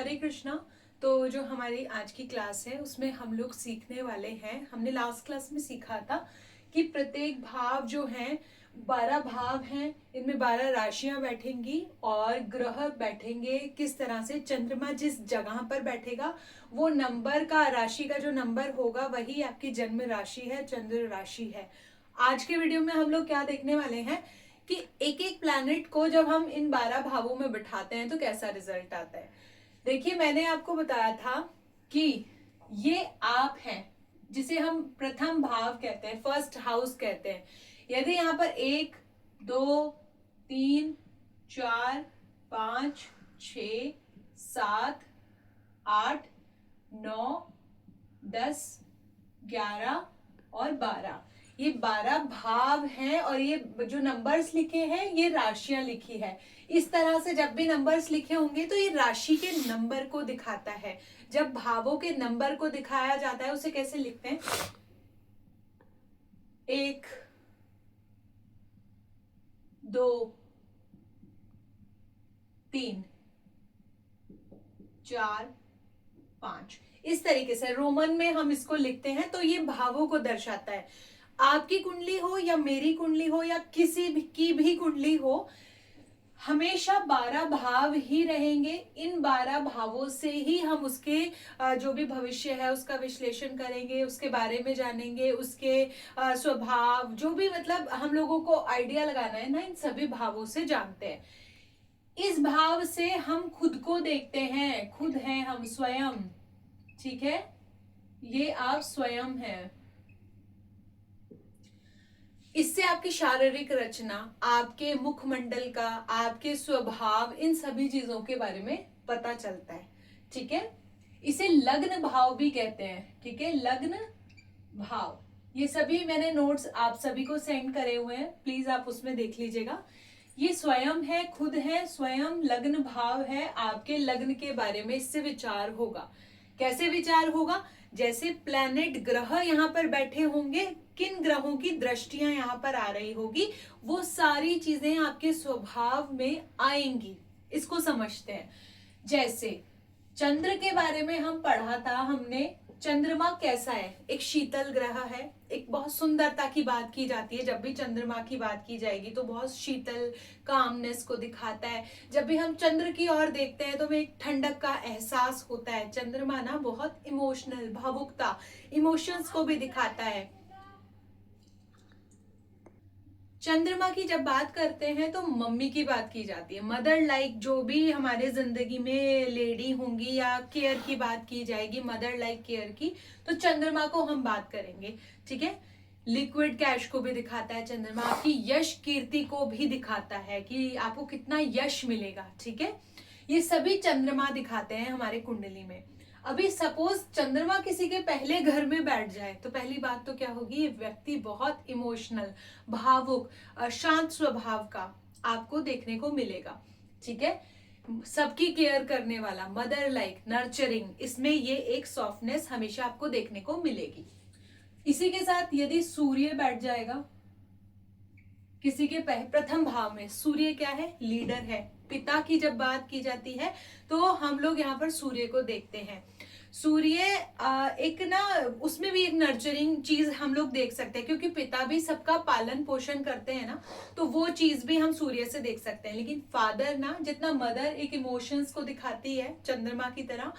हरे कृष्णा। तो जो हमारी आज की क्लास है उसमें हम लोग सीखने वाले हैं, हमने लास्ट क्लास में सीखा था कि प्रत्येक भाव जो हैं 12 भाव हैं, इनमें 12 राशियां बैठेंगी और ग्रह बैठेंगे किस तरह से। चंद्रमा जिस जगह पर बैठेगा वो नंबर का, राशि का जो नंबर होगा वही आपकी जन्म राशि है, चंद्र राशि है। आज के वीडियो में हम लोग क्या देखने वाले हैं कि एक एक प्लैनेट को जब हम इन 12 भावों में बिठाते हैं तो कैसा रिजल्ट आता है। देखिए, मैंने आपको बताया था कि ये आप हैं जिसे हम प्रथम भाव कहते हैं, फर्स्ट हाउस कहते हैं। यदि यहाँ पर 1 2 3 4 5 6 7 8 9 10 11 और 12, ये 12 भाव हैं और ये जो नंबर्स लिखे हैं ये राशियां लिखी है। इस तरह से जब भी नंबर्स लिखे होंगे तो ये राशि के नंबर को दिखाता है। जब भावों के नंबर को दिखाया जाता है उसे कैसे लिखते हैं? 1 2 3 4 5, इस तरीके से रोमन में हम इसको लिखते हैं। तो ये भावों को दर्शाता है। आपकी कुंडली हो या मेरी कुंडली हो या किसी भी की भी कुंडली हो, हमेशा 12 भाव ही रहेंगे। इन 12 भावों से ही हम उसके जो भी भविष्य है उसका विश्लेषण करेंगे, उसके बारे में जानेंगे, उसके स्वभाव, जो भी मतलब हम लोगों को आइडिया लगाना है ना, इन सभी भावों से जानते हैं। इस भाव से हम खुद को देखते हैं, खुद हैं हम स्वयं। ठीक है, ये आप स्वयं हैं। इससे आपकी शारीरिक रचना, आपके मुखमंडल का, आपके स्वभाव, इन सभी चीजों के बारे में पता चलता है। ठीक है, इसे लग्न भाव भी कहते हैं। ठीक है, लग्न भाव, ये सभी मैंने नोट्स आप सभी को सेंड करे हुए हैं, प्लीज आप उसमें देख लीजिएगा। ये स्वयं है, खुद है, स्वयं लग्न भाव है। आपके लग्न के बारे में इससे विचार होगा। कैसे विचार होगा? जैसे प्लैनेट, ग्रह यहाँ पर बैठे होंगे, किन ग्रहों की दृष्टियां यहाँ पर आ रही होगी, वो सारी चीजें आपके स्वभाव में आएंगी। इसको समझते हैं। जैसे चंद्र के बारे में हम पढ़ा था हमने, चंद्रमा कैसा है? एक शीतल ग्रह है। एक बहुत सुंदरता की बात की जाती है, जब भी चंद्रमा की बात की जाएगी तो बहुत शीतल, कामनेस को दिखाता है। जब भी हम चंद्र की ओर देखते हैं तो हमें एक ठंडक का एहसास होता है। चंद्रमा ना बहुत इमोशनल, भावुकता, इमोशंस को भी दिखाता है। चंद्रमा की जब बात करते हैं तो मम्मी की बात की जाती है, मदर लाइक। जो भी हमारे जिंदगी में लेडी होंगी या केयर की बात की जाएगी, मदर लाइक केयर की, तो चंद्रमा को हम बात करेंगे। ठीक है, लिक्विड कैश को भी दिखाता है चंद्रमा। आपकी यश कीर्ति को भी दिखाता है कि आपको कितना यश मिलेगा। ठीक है, ये सभी चंद्रमा दिखाते हैं हमारे कुंडली में। अभी सपोज चंद्रमा किसी के पहले घर में बैठ जाए तो पहली बात तो क्या होगी? ये व्यक्ति बहुत इमोशनल, भावुक, शांत स्वभाव का आपको देखने को मिलेगा। ठीक है, सबकी केयर करने वाला, मदर लाइक, नर्चरिंग, इसमें ये एक सॉफ्टनेस हमेशा आपको देखने को मिलेगी। इसी के साथ यदि सूर्य बैठ जाएगा किसी के प्रथम भाव में, सूर्य क्या है? लीडर है। पिता की जब बात की जाती है तो हम लोग यहाँ पर सूर्य को देखते हैं। सूर्य एक ना, उसमें भी एक नर्चरिंग चीज हम लोग देख सकते हैं, क्योंकि पिता भी सबका पालन पोषण करते हैं ना, तो वो चीज भी हम सूर्य से देख सकते हैं। लेकिन फादर ना, जितना मदर एक इमोशंस को दिखाती है चंद्रमा की तरह,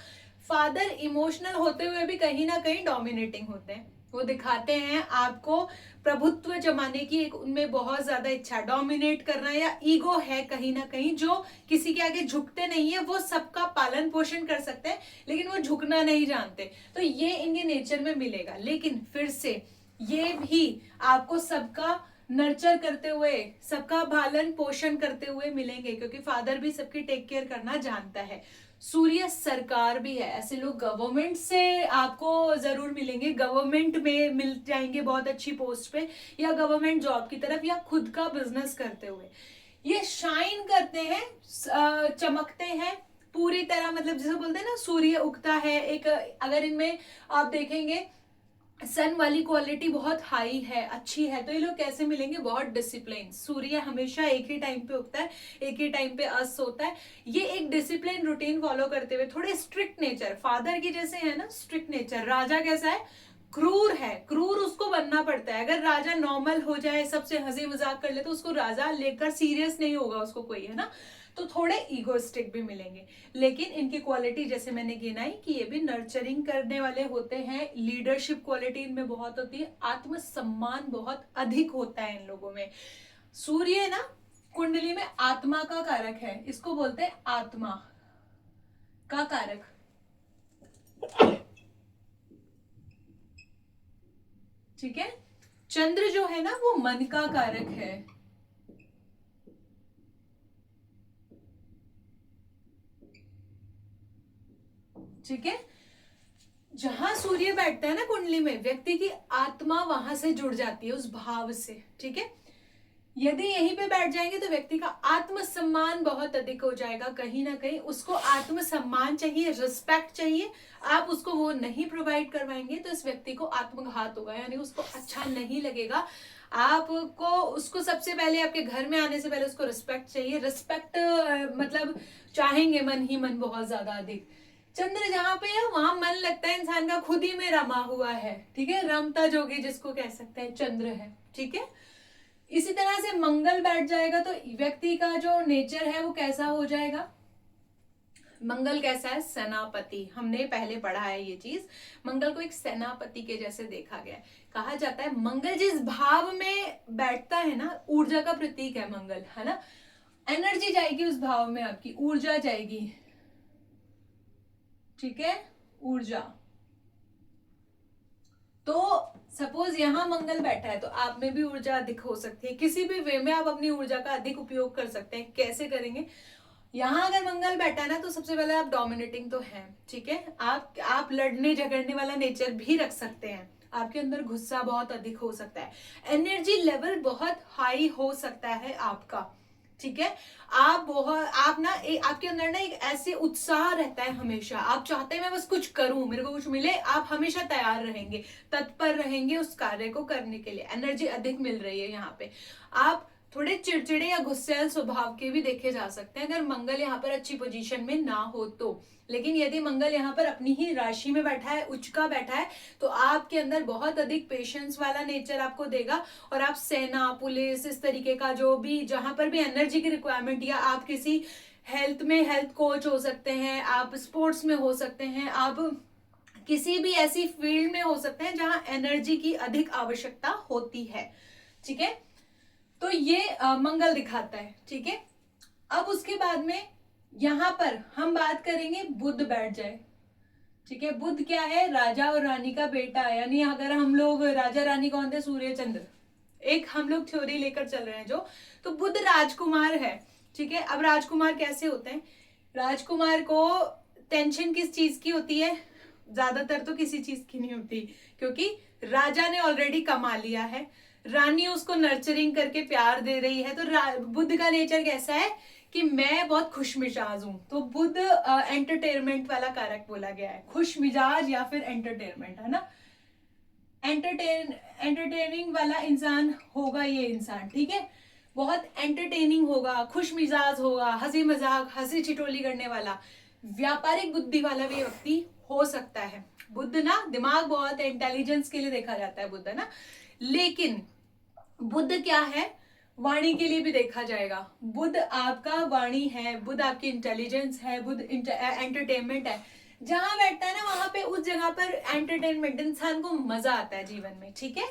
फादर इमोशनल होते हुए भी कहीं ना कहीं डोमिनेटिंग होते हैं। वो दिखाते हैं आपको प्रभुत्व जमाने की, एक उनमें बहुत ज्यादा इच्छा, डोमिनेट करना, या ईगो है कहीं ना कहीं, जो किसी के आगे झुकते नहीं है। वो सबका पालन पोषण कर सकते हैं लेकिन वो झुकना नहीं जानते। तो ये इनके नेचर में मिलेगा। लेकिन फिर से ये भी आपको सबका नर्चर करते हुए, सबका पालन पोषण करते हुए मिलेंगे, क्योंकि फादर भी सबकी टेक केयर करना जानता है। सूर्य सरकार भी है। ऐसे लोग गवर्नमेंट से आपको जरूर मिलेंगे, गवर्नमेंट में मिल जाएंगे बहुत अच्छी पोस्ट पे, या गवर्नमेंट जॉब की तरफ, या खुद का बिजनेस करते हुए। ये शाइन करते हैं, चमकते हैं पूरी तरह। मतलब जैसे बोलते हैं ना, सूर्य उगता है। एक अगर इनमें आप देखेंगे सन वाली क्वालिटी बहुत हाई है, अच्छी है, तो ये लोग कैसे मिलेंगे? बहुत डिसिप्लिन। सूर्य हमेशा एक ही टाइम पे उगता है, एक ही टाइम पे अस्त होता है। ये एक डिसिप्लिन रूटीन फॉलो करते हुए, थोड़े स्ट्रिक्ट नेचर, फादर की जैसे है ना, स्ट्रिक्ट नेचर। राजा कैसा है? क्रूर है, क्रूर उसको बनना पड़ता है। अगर राजा नॉर्मल हो जाए, सबसे हंसी मजाक कर ले, तो उसको राजा लेकर सीरियस नहीं होगा उसको कोई, है ना। तो थोड़े ईगोस्टिक भी मिलेंगे। लेकिन इनकी क्वालिटी जैसे मैंने गिनाई कि ये भी नर्चरिंग करने वाले होते हैं, लीडरशिप क्वालिटी इनमें बहुत होती है, आत्मसम्मान बहुत अधिक होता है इन लोगों में। सूर्य ना कुंडली में आत्मा का कारक है, इसको बोलते हैं आत्मा का कारक। ठीक है। चंद्र जो है ना वो मन का कारक है। ठीक है। जहां सूर्य बैठता है ना कुंडली में, व्यक्ति की आत्मा वहां से जुड़ जाती है, उस भाव से। ठीक है। यदि यहीं पे बैठ जाएंगे तो व्यक्ति का आत्मसम्मान बहुत अधिक हो जाएगा। कहीं ना कहीं उसको आत्मसम्मान चाहिए, रिस्पेक्ट चाहिए, आप उसको वो नहीं प्रोवाइड करवाएंगे तो इस व्यक्ति को आत्मघात होगा, यानी उसको अच्छा नहीं लगेगा। आपको उसको सबसे पहले आपके घर में आने से पहले उसको रिस्पेक्ट चाहिए। रिस्पेक्ट मतलब चाहेंगे मन ही मन बहुत ज्यादा अधिक। चंद्र जहां पे है वहां मन लगता है इंसान का खुद ही में रमा हुआ है। ठीक है। रमता जोगी जिसको कह सकते हैं चंद्र है। ठीक है। इसी तरह से मंगल बैठ जाएगा तो व्यक्ति का जो नेचर है वो कैसा हो जाएगा? मंगल कैसा है? सेनापति। हमने पहले पढ़ा है ये चीज। मंगल को एक सेनापति के जैसे देखा गया है। कहा जाता है मंगल जिस भाव में बैठता है ना, ऊर्जा का प्रतीक है मंगल, है ना। एनर्जी जाएगी उस भाव में, आपकी ऊर्जा जाएगी। ठीक है। ऊर्जा। तो सपोज यहां मंगल बैठा है तो आप में भी ऊर्जा अधिक हो सकती है। किसी भी वे में आप अपनी ऊर्जा का अधिक उपयोग कर सकते हैं। कैसे करेंगे? यहां अगर मंगल बैठा है ना तो सबसे पहले आप डोमिनेटिंग तो हैं। ठीक है। आप लड़ने झगड़ने वाला नेचर भी रख सकते हैं। आपके अंदर गुस्सा बहुत अधिक हो सकता है, एनर्जी लेवल बहुत हाई हो सकता है आपका। ठीक है। आप ना आपके अंदर ना एक ऐसे उत्साह रहता है हमेशा, आप चाहते हैं मैं बस कुछ करूं, मेरे को कुछ मिले, आप हमेशा तैयार रहेंगे, तत्पर रहेंगे उस कार्य को करने के लिए। एनर्जी अधिक मिल रही है यहाँ पे। आप थोड़े चिड़चिड़े या गुस्सैल स्वभाव के भी देखे जा सकते हैं अगर मंगल यहाँ पर अच्छी पोजीशन में ना हो तो। लेकिन यदि मंगल यहाँ पर अपनी ही राशि में बैठा है, उच्च का बैठा है, तो आपके अंदर बहुत अधिक पेशेंस वाला नेचर आपको देगा। और आप सेना, पुलिस, इस तरीके का जो भी जहां पर भी एनर्जी की रिक्वायरमेंट, या आप किसी हेल्थ में हेल्थ कोच हो सकते हैं, आप स्पोर्ट्स में हो सकते हैं, आप किसी भी ऐसी फील्ड में हो सकते हैं जहां एनर्जी की अधिक आवश्यकता होती है। ठीक है। तो ये मंगल दिखाता है। ठीक है। अब उसके बाद में यहां पर हम बात करेंगे बुध बैठ जाए। ठीक है। बुध क्या है? राजा और रानी का बेटा, यानी अगर हम लोग राजा रानी कौन थे? सूर्य चंद्र। एक हम लोग थ्योरी लेकर चल रहे हैं जो, तो बुध राजकुमार है। ठीक है। अब राजकुमार कैसे होते हैं? राजकुमार को टेंशन किस चीज की होती है? ज्यादातर तो किसी चीज की नहीं होती, क्योंकि राजा ने ऑलरेडी कमा लिया है, रानी उसको नर्चरिंग करके प्यार दे रही है। तो बुध का नेचर कैसा है कि मैं बहुत खुश मिजाज हूं। तो बुध एंटरटेनमेंट वाला कारक बोला गया है, खुश मिजाज या फिर एंटरटेनमेंट, है ना। एंटरटेनिंग वाला इंसान होगा ये इंसान। ठीक है। बहुत एंटरटेनिंग होगा, खुश मिजाज होगा, हंसी मजाक, हंसी चिटोली करने वाला, व्यापारिक बुद्धि वाला भी व्यक्ति हो सकता है। बुध ना दिमाग बहुत इंटेलिजेंस के लिए देखा जाता है बुध, है ना। लेकिन बुध क्या है? वाणी के लिए भी देखा जाएगा। बुध आपका वाणी है, बुध आपकी इंटेलिजेंस है, बुध एंटरटेनमेंट है। जहां बैठता है ना वहां पे उस जगह पर एंटरटेनमेंट, इंसान को मजा आता है जीवन में। ठीक है।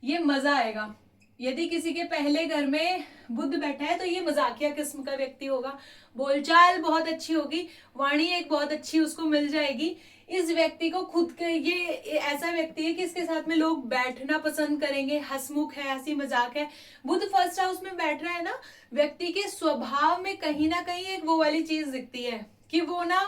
ये मजा आएगा। यदि किसी के पहले घर में बुध बैठा है तो ये मजाकिया किस्म का व्यक्ति होगा, बोलचाल बहुत अच्छी होगी, वाणी एक बहुत अच्छी उसको मिल जाएगी। इस व्यक्ति को खुद के, ये ऐसा व्यक्ति है कि इसके साथ में लोग बैठना पसंद करेंगे, हंसमुख है, हंसी मजाक है। बुध फर्स्ट हाउस में बैठ रहा है ना, व्यक्ति के स्वभाव में कहीं ना कहीं एक वो वाली चीज दिखती है कि वो ना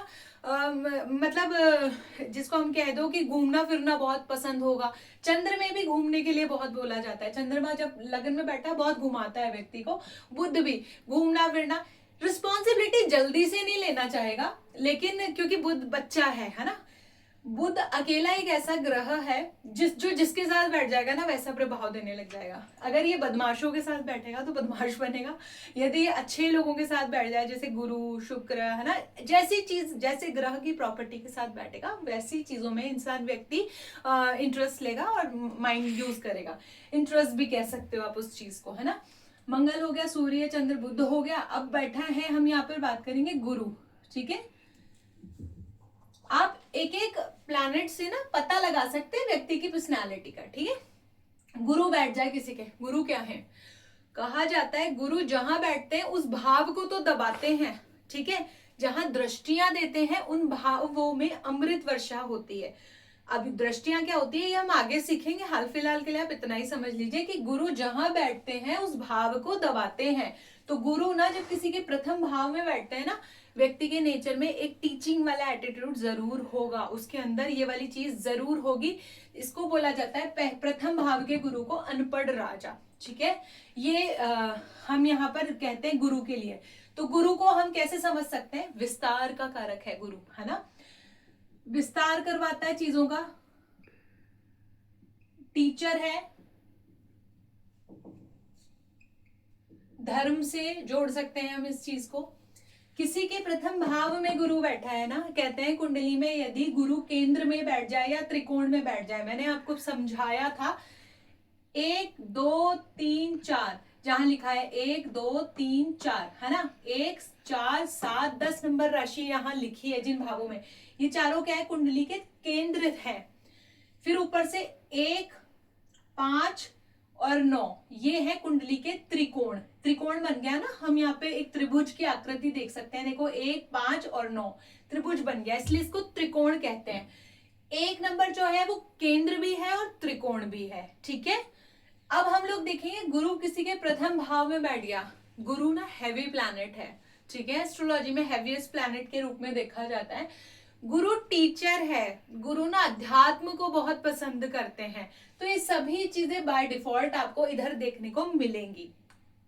मतलब जिसको हम कह दो कि घूमना फिरना बहुत पसंद होगा। चंद्र में भी घूमने के लिए बहुत बोला जाता है, चंद्रमा जब लगन में बैठा बहुत घुमाता है व्यक्ति को। बुध भी घूमना फिरना, रिस्पॉन्सिबिलिटी जल्दी से नहीं लेना चाहेगा, लेकिन क्योंकि बुध बच्चा है ना। बुध अकेला एक ऐसा ग्रह है जिसके साथ बैठ जाएगा ना वैसा प्रभाव देने लग जाएगा। अगर ये बदमाशों के साथ बैठेगा तो बदमाश बनेगा, यदि ये अच्छे लोगों के साथ बैठ जाए जैसे गुरु शुक्र है ना, जैसे ग्रह की प्रॉपर्टी के साथ बैठेगा वैसी चीजों में इंसान व्यक्ति इंटरेस्ट लेगा और माइंड यूज करेगा। इंटरेस्ट भी कह सकते हो आप उस चीज को, है ना। मंगल हो गया, सूर्य चंद्र बुध हो गया। अब बैठा है, हम यहाँ पर बात करेंगे गुरु। ठीक है, आप एक एक प्लैनेट से ना पता लगा सकते हैं व्यक्ति की पर्सनालिटी का। ठीक है, गुरु बैठ जाए किसी के, गुरु क्या है, कहा जाता है गुरु जहां बैठते हैं उस भाव को तो दबाते हैं। ठीक है, जहां दृष्टियां देते हैं उन भावों में अमृत वर्षा होती है। अब दृष्टियां क्या होती है ये हम आगे सीखेंगे, हाल फिलहाल के लिए आप इतना ही समझ लीजिए कि गुरु जहां बैठते हैं उस भाव को दबाते हैं। तो गुरु ना जब किसी के प्रथम भाव में बैठते हैं ना, व्यक्ति के नेचर में एक टीचिंग वाला एटीट्यूड जरूर होगा, उसके अंदर ये वाली चीज जरूर होगी। इसको बोला जाता है प्रथम भाव के गुरु को अनपढ़ राजा। ठीक है, ये हम यहाँ पर कहते हैं गुरु के लिए। तो गुरु को हम कैसे समझ सकते हैं, विस्तार का कारक है गुरु, है ना, विस्तार करवाता है चीजों का, टीचर है, धर्म से जोड़ सकते हैं हम इस चीज को। किसी के प्रथम भाव में गुरु बैठा है ना, कहते हैं कुंडली में यदि गुरु केंद्र में बैठ जाए या त्रिकोण में बैठ जाए, मैंने आपको समझाया था 1 2 3 4 जहां लिखा है 1 2 3 4, है ना, 1 4 7 10 नंबर राशि यहां लिखी है जिन भावों में, ये चारों क्या है कुंडली के केंद्र है। फिर ऊपर से 1 5 और 9 ये है कुंडली के त्रिकोण। त्रिकोण बन गया ना, हम यहाँ पे एक त्रिभुज की आकृति देख सकते हैं, देखो 1 5 और 9 त्रिभुज बन गया, इसलिए इसको त्रिकोण कहते हैं। एक नंबर जो है वो केंद्र भी है और त्रिकोण भी है। ठीक है, अब हम लोग देखेंगे गुरु किसी के प्रथम भाव में बैठ गया। गुरु ना हैवी प्लैनेट है, ठीक है, एस्ट्रोलॉजी में हैवीएस्ट प्लैनेट के रूप में देखा जाता है। गुरु टीचर है, गुरु ना अध्यात्म को बहुत पसंद करते हैं। तो ये सभी चीजें बाय डिफॉल्ट आपको इधर देखने को मिलेंगी,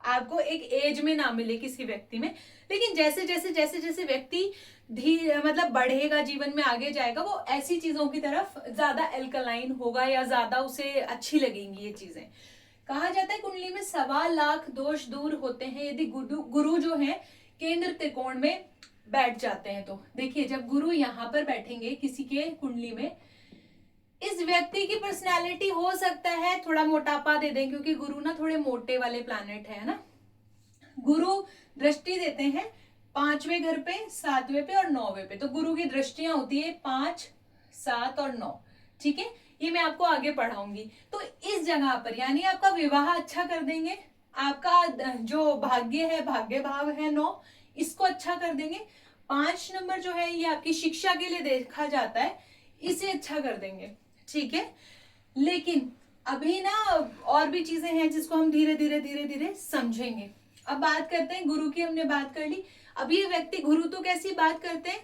आपको एक एज में ना मिले किसी व्यक्ति में, लेकिन जैसे जैसे जैसे जैसे व्यक्ति धीरे मतलब बढ़ेगा, जीवन में आगे जाएगा, वो ऐसी चीजों की तरफ ज्यादा एल्कलाइन होगा या ज्यादा उसे अच्छी लगेंगी ये चीजें। कहा जाता है कुंडली में 1.25 लाख दोष दूर होते हैं यदि गुरु जो है केंद्र त्रिकोण में बैठ जाते हैं। तो देखिए जब गुरु यहाँ पर बैठेंगे किसी के कुंडली में, इस व्यक्ति की पर्सनैलिटी हो सकता है थोड़ा मोटापा दे दें, क्योंकि गुरु ना थोड़े मोटे वाले प्लैनेट है ना। गुरु दृष्टि देते हैं 5वें घर पे, 7वें पे और 9वें पे। तो गुरु की दृष्टियां होती है 5 7 और 9। ठीक है, ये मैं आपको आगे पढ़ाऊंगी। तो इस जगह पर यानी आपका विवाह अच्छा कर देंगे, आपका जो भाग्य है, भाग्य भाव है 9, इसको अच्छा कर देंगे। 5 नंबर जो है ये आपकी शिक्षा के लिए देखा जाता है, इसे अच्छा कर देंगे। ठीक है, लेकिन अभी ना और भी चीजें हैं जिसको हम धीरे धीरे धीरे धीरे समझेंगे। अब बात करते हैं गुरु की, हमने बात कर ली। अब ये व्यक्ति, गुरु तो कैसी बात करते हैं,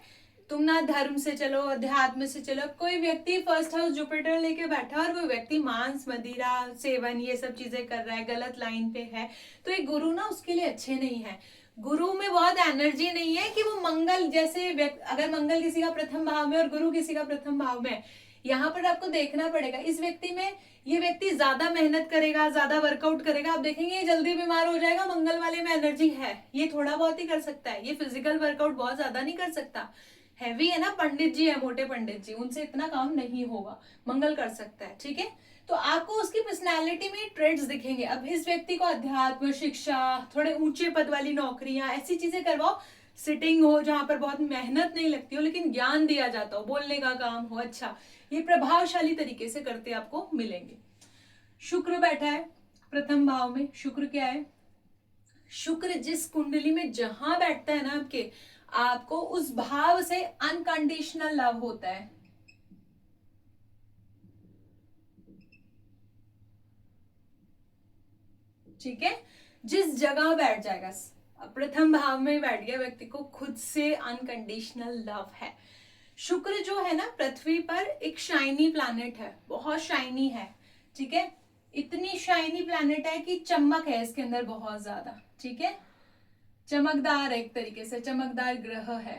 तुम ना धर्म से चलो, अध्यात्म से चलो। कोई व्यक्ति फर्स्ट हाउस जुपिटर लेके बैठा और वो व्यक्ति मांस मदिरा सेवन ये सब चीजें कर रहा है, गलत लाइन पे है, तो ये गुरु ना उसके लिए अच्छे नहीं है। गुरु में बहुत एनर्जी नहीं है कि वो मंगल जैसे अगर मंगल किसी का प्रथम भाव में और गुरु किसी का प्रथम भाव में, यहाँ पर आपको देखना पड़ेगा इस व्यक्ति में, ये व्यक्ति ज्यादा मेहनत करेगा, ज्यादा वर्कआउट करेगा, आप देखेंगे ये जल्दी बीमार हो जाएगा। मंगल वाले में एनर्जी है, ये थोड़ा बहुत ही कर सकता है, ये फिजिकल वर्कआउट बहुत ज्यादा नहीं कर सकता, हैवी है ना। पंडित जी है, मोटे पंडित जी, उनसे इतना काम नहीं होगा, मंगल कर सकता है। ठीक है, तो आपको उसकी पर्सनैलिटी में ट्रेड्स दिखेंगे। अब इस व्यक्ति को अध्यात्म, शिक्षा, थोड़े ऊंचे पद वाली नौकरियां, ऐसी चीजें करवाओ, सिटिंग हो जहां पर बहुत मेहनत नहीं लगती हो लेकिन ज्ञान दिया जाता हो, बोलने का काम हो, अच्छा, ये प्रभावशाली तरीके से करते आपको मिलेंगे। शुक्र बैठा है प्रथम भाव में। शुक्र क्या है, शुक्र जिस कुंडली में जहां बैठता है ना आपके, आपको उस भाव से अनकंडीशनल लव होता है। ठीक है, जिस जगह बैठ जाएगा, प्रथम भाव में बैठ गया व्यक्ति को खुद से अनकंडीशनल लव है। शुक्र जो है ना पृथ्वी पर एक शाइनी प्लैनेट है, बहुत शाइनी है। ठीक है, इतनी शाइनी प्लैनेट है कि चमक है इसके अंदर बहुत ज्यादा। ठीक है, चमकदार, एक तरीके से चमकदार ग्रह है।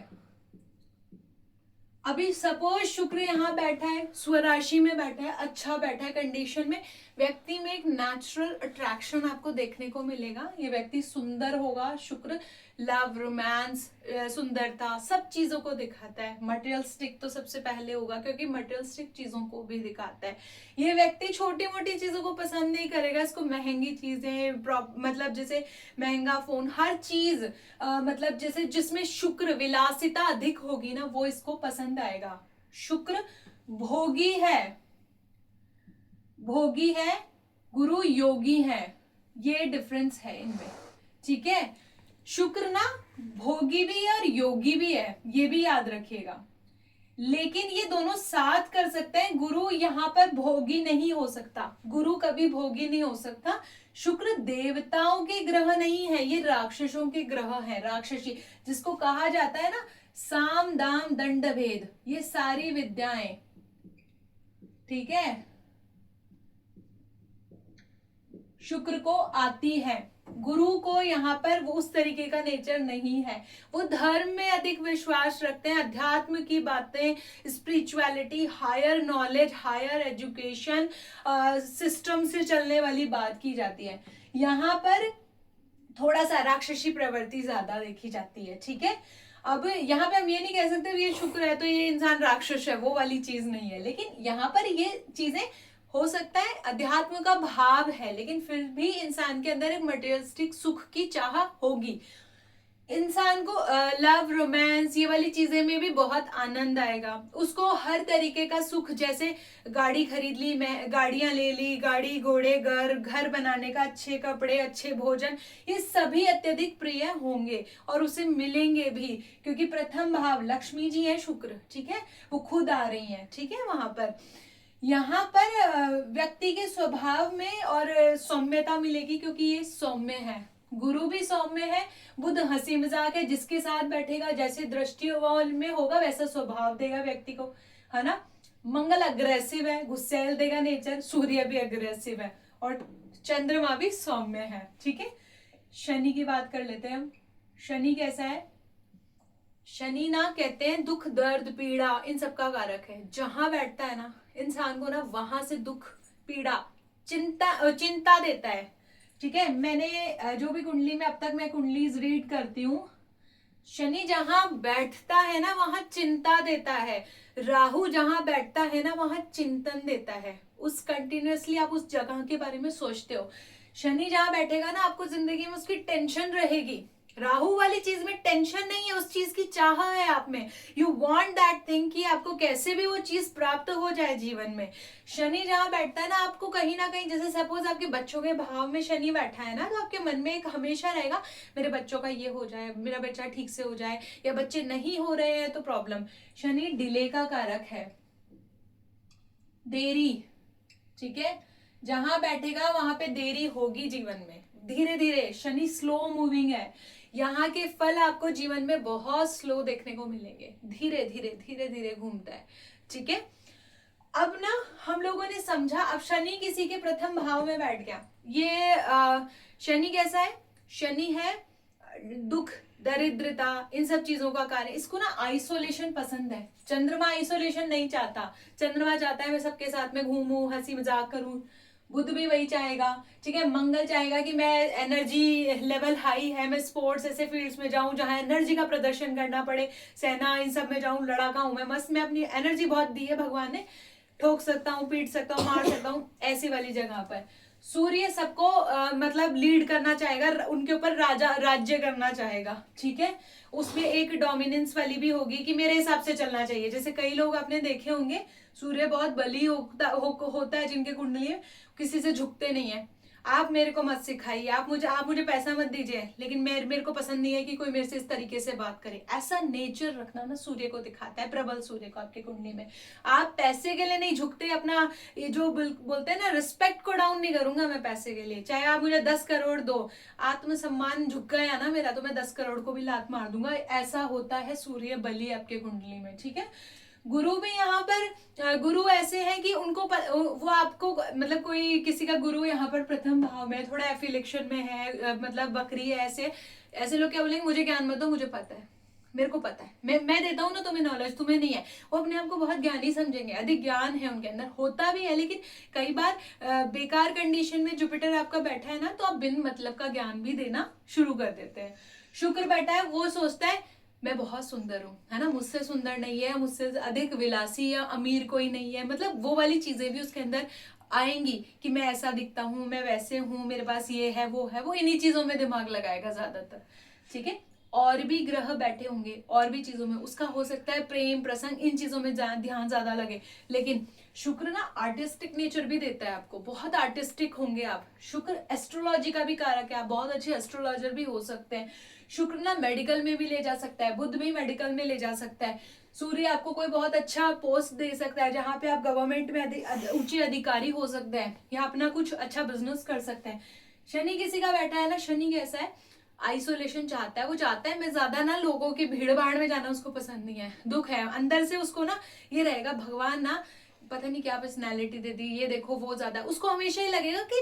अभी सपोज शुक्र यहाँ बैठा है, स्वराशि में बैठा है, अच्छा बैठा है कंडीशन में, व्यक्ति में एक नेचुरल अट्रैक्शन आपको देखने को मिलेगा। ये व्यक्ति सुंदर होगा, शुक्र लव, रोमांस, सुंदरता, सब चीजों को दिखाता है। मटेरियलिस्टिक तो सबसे पहले होगा, क्योंकि मटेरियलिस्टिक चीजों को भी दिखाता है। ये व्यक्ति छोटी मोटी चीजों को पसंद नहीं करेगा, इसको महंगी चीजें, मतलब जैसे महंगा फोन, हर चीज मतलब जैसे जिसमें शुक्र विलासिता अधिक होगी ना, वो इसको पसंद आएगा। शुक्र भोगी है, भोगी है, गुरु योगी है, ये डिफरेंस है इनमें, ठीक है। शुक्र ना भोगी भी है और योगी भी है, ये भी याद रखिएगा। लेकिन ये दोनों साथ कर सकते हैं। गुरु यहाँ पर भोगी नहीं हो सकता, गुरु कभी भोगी नहीं हो सकता। शुक्र देवताओं के ग्रह नहीं है, ये राक्षसों के ग्रह है, राक्षसी, जिसको कहा जाता है ना साम दाम दंड भेद, ये सारी विद्याएं, ठीक है, शुक्र को आती है। गुरु को यहाँ पर वो उस तरीके का नेचर नहीं है, वो धर्म में अधिक विश्वास रखते हैं, अध्यात्म की बातें, spirituality, higher knowledge, higher education system से चलने वाली बात की जाती है। यहाँ पर थोड़ा सा राक्षसी प्रवृत्ति ज्यादा देखी जाती है, ठीक है। अब यहाँ पे हम ये नहीं कह सकते ये शुक्र है तो ये इंसान राक्षस है, वो वाली चीज नहीं है। लेकिन यहाँ पर ये चीजें हो सकता है अध्यात्म का भाव है, लेकिन फिर भी इंसान के अंदर एक मटेरियलिस्टिक सुख की चाह होगी। इंसान को लव, रोमांस, ये वाली चीजें में भी बहुत आनंद आएगा। उसको हर तरीके का सुख, जैसे गाड़ी खरीद ली, मैं गाड़ियां ले ली, गाड़ी घोड़े, घर बनाने का, अच्छे कपड़े, अच्छे भोजन, ये सभी अत्यधिक प्रिय होंगे और उसे मिलेंगे भी, क्योंकि प्रथम भाव लक्ष्मी जी है शुक्र, ठीक है, वो खुद आ रही हैं, ठीक है। वहां पर यहाँ पर व्यक्ति के स्वभाव में और सौम्यता मिलेगी, क्योंकि ये सौम्य है। गुरु भी सौम्य है, बुध हंसी मजाक है, जिसके साथ बैठेगा जैसे दृष्टि में होगा वैसा स्वभाव देगा व्यक्ति को, है ना। मंगल अग्रेसिव है, गुस्सैल देगा नेचर, सूर्य भी अग्रेसिव है और चंद्रमा भी सौम्य है, ठीक है। शनि की बात कर लेते हैं हम। शनि कैसा है? शनि ना कहते हैं दुख, दर्द, पीड़ा, इन सब का कारक है। जहां बैठता है ना इंसान को ना, वहां से दुख, पीड़ा, चिंता देता है, ठीक है। मैंने जो भी कुंडली में अब तक मैं कुंडलीज रीड करती हूँ, शनि जहां बैठता है ना वहां चिंता देता है, राहु जहां बैठता है ना वहां चिंतन देता है, उस कंटिन्यूअसली आप उस जगह के बारे में सोचते हो। शनि जहां बैठेगा ना आपको जिंदगी में उसकी टेंशन रहेगी, राहु वाली चीज में टेंशन नहीं है, उस चीज की चाह है आप में, यू वांट दैट थिंग कि आपको कैसे भी वो चीज प्राप्त हो जाए जीवन में। शनि जहां बैठता है ना आपको कहीं ना कहीं, जैसे सपोज आपके बच्चों के भाव में शनि बैठा है ना, तो आपके मन में एक हमेशा रहेगा मेरे बच्चों का ये हो जाए, मेरा बच्चा ठीक से हो जाए, या बच्चे नहीं हो रहे हैं तो प्रॉब्लम। शनि डिले का कारक है, देरी, ठीक है। जहां बैठेगा वहां पे देरी होगी जीवन में, धीरे धीरे। शनि स्लो मूविंग है, यहाँ के फल आपको जीवन में बहुत स्लो देखने को मिलेंगे, धीरे धीरे धीरे धीरे घूमता है, ठीक है। अब ना हम लोगों ने समझा, अब शनि किसी के प्रथम भाव में बैठ गया। ये शनि कैसा है? शनि है दुख, दरिद्रता, इन सब चीजों का कार्य। इसको ना आइसोलेशन पसंद है, चंद्रमा आइसोलेशन नहीं चाहता, चंद्रमा चाहता है मैं सबके साथ में घूमूं, हंसी मजाक करूं। बुध भी वही चाहेगा, ठीक है। मंगल चाहेगा कि मैं एनर्जी लेवल हाई है, मैं स्पोर्ट्स ऐसे फील्ड्स में जाऊं जहां एनर्जी का प्रदर्शन करना पड़े, सेना इन सब में जाऊं, लड़ाका हूं मैं मस्त, मैं अपनी एनर्जी बहुत दी है भगवान ने, ठोक सकता हूँ, पीट सकता हूँ, मार सकता हूँ, ऐसी वाली जगह पर। सूर्य सबको मतलब लीड करना चाहेगा, उनके ऊपर राज्य करना चाहेगा, ठीक है। उसमें एक डोमिनेंस वाली भी होगी कि मेरे हिसाब से चलना चाहिए। जैसे कई लोग आपने देखे होंगे सूर्य बहुत बली होता है जिनके कुंडली में, किसी से झुकते नहीं है। आप मेरे को मत सिखाइए, आप मुझे पैसा मत दीजिए, लेकिन मेरे को पसंद नहीं है कि कोई मेरे से इस तरीके से बात करे। ऐसा नेचर रखना ना सूर्य को दिखाता है, प्रबल सूर्य को आपके कुंडली में। आप पैसे के लिए नहीं झुकते, अपना ये जो बोलते हैं ना रिस्पेक्ट को डाउन नहीं करूंगा मैं पैसे के लिए, चाहे आप मुझे 10 करोड़ दो, आत्मसम्मान झुक गया ना मेरा तो मैं 10 करोड़ को भी लात मार दूंगा। ऐसा होता है सूर्य बली आपके कुंडली में, ठीक है। गुरु भी यहाँ पर, गुरु ऐसे हैं कि उनको वो आपको मतलब कोई किसी का गुरु यहाँ पर प्रथम भाव में थोड़ा एफिलिक्शन में है, मतलब बकरी है, ऐसे लोग क्या बोलेंगे मुझे ज्ञान मत दो, मुझे पता है, मेरे को पता है, मैं देता हूँ ना तुम्हें नॉलेज, तुम्हें नहीं है। वो अपने आप को बहुत ज्ञानी समझेंगे, अधिक ज्ञान है उनके अंदर, होता भी है। लेकिन कई बार बेकार कंडीशन में जुपिटर आपका बैठा है ना, तो आप बिन मतलब का ज्ञान भी देना शुरू कर देते हैं। शुक्र बैठा है, वो सोचता है मैं बहुत सुंदर हूँ, है ना, मुझसे सुंदर नहीं है, मुझसे अधिक विलासी या अमीर कोई नहीं है, मतलब वो वाली चीजें भी उसके अंदर आएंगी कि मैं ऐसा दिखता हूँ, मैं वैसे हूँ, मेरे पास ये है वो है, वो इन्हीं चीजों में दिमाग लगाएगा ज्यादातर। ठीक है, और भी ग्रह बैठे होंगे और भी चीजों में, उसका हो सकता है प्रेम प्रसंग इन चीजों में ध्यान ज्यादा लगे। लेकिन शुक्र ना आर्टिस्टिक नेचर भी देता है आपको, बहुत आर्टिस्टिक होंगे आप। शुक्र एस्ट्रोलॉजी का भी कारक है, आप बहुत अच्छे एस्ट्रोलॉजर भी हो सकते हैं। शुक्र ना मेडिकल में भी ले जा सकता है, बुध भी मेडिकल में ले जा सकता है। सूर्य आपको कोई बहुत अच्छा पोस्ट दे सकता है, जहां पे आप गवर्नमेंट में उच्च अधिकारी हो सकते हैं, या अपना कुछ अच्छा बिजनेस कर सकते हैं। शनि किसी का बैठा है ना, शनि कैसा है, आइसोलेशन चाहता है, वो चाहता है मैं ज्यादा ना लोगों की भीड़ भाड़ में जाना उसको पसंद नहीं है, दुख है अंदर से उसको ना, ये रहेगा भगवान ना पता नहीं क्या पर्सनैलिटी दे दी, ये देखो वो ज्यादा, उसको हमेशा ही लगेगा कि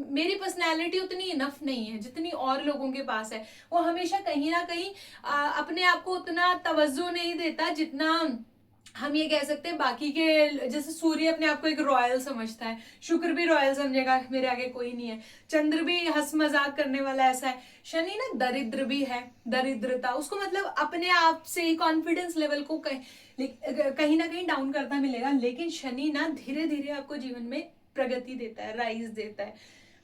मेरी पर्सनैलिटी उतनी इनफ नहीं है जितनी और लोगों के पास है। वो हमेशा कहीं ना कहीं अपने आप को उतना तवज्जो नहीं देता जितना हम ये कह सकते हैं बाकी के। जैसे सूर्य अपने आप को एक रॉयल समझता है, शुक्र भी रॉयल समझेगा, मेरे आगे कोई नहीं है। चंद्र भी हंस मजाक करने वाला ऐसा है। शनि ना दरिद्र भी है, दरिद्रता उसको मतलब अपने आप से ही कॉन्फिडेंस लेवल को कहीं ना कहीं डाउन करता मिलेगा। लेकिन शनि ना धीरे धीरे आपको जीवन में प्रगति देता है, राइज देता है।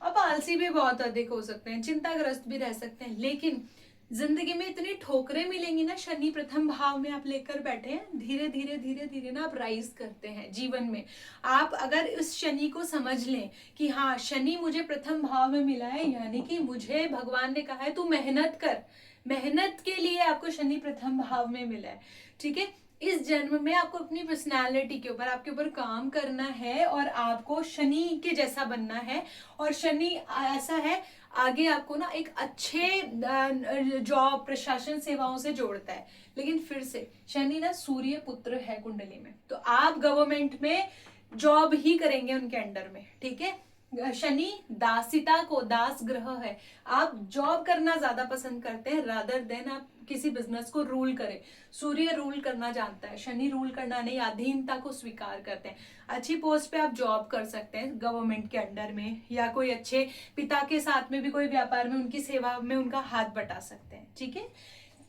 आप आलसी भी बहुत अधिक हो सकते हैं, चिंताग्रस्त भी रह सकते हैं, लेकिन जिंदगी में इतनी ठोकरें मिलेंगी ना, शनि प्रथम भाव में आप लेकर बैठे हैं, धीरे धीरे धीरे धीरे ना आप राइज करते हैं जीवन में। आप अगर इस शनि को समझ लें कि हाँ शनि मुझे प्रथम भाव में मिला है, यानी कि मुझे भगवान ने कहा है तू मेहनत कर, मेहनत के लिए आपको शनि प्रथम भाव में मिला है। ठीक है, इस जन्म में आपको अपनी पर्सनालिटी के ऊपर, आपके ऊपर काम करना है और आपको शनि के जैसा बनना है। और शनि ऐसा है आगे आपको ना एक अच्छे जॉब प्रशासन सेवाओं से जोड़ता है। लेकिन फिर से शनि ना सूर्य पुत्र है कुंडली में, तो आप गवर्नमेंट में जॉब ही करेंगे उनके अंडर में। ठीक है, शनि दासिता को, दास ग्रह है, आप जॉब करना ज्यादा पसंद करते हैं रादर देन आप किसी बिजनेस को रूल करें। सूर्य रूल करना जानता है, शनि रूल करना नहीं, अधीनता को स्वीकार करते हैं। अच्छी पोस्ट पे आप जॉब कर सकते हैं गवर्नमेंट के अंडर में, या कोई अच्छे पिता के साथ में भी कोई व्यापार में उनकी सेवा में उनका हाथ बटा सकते हैं। ठीक है,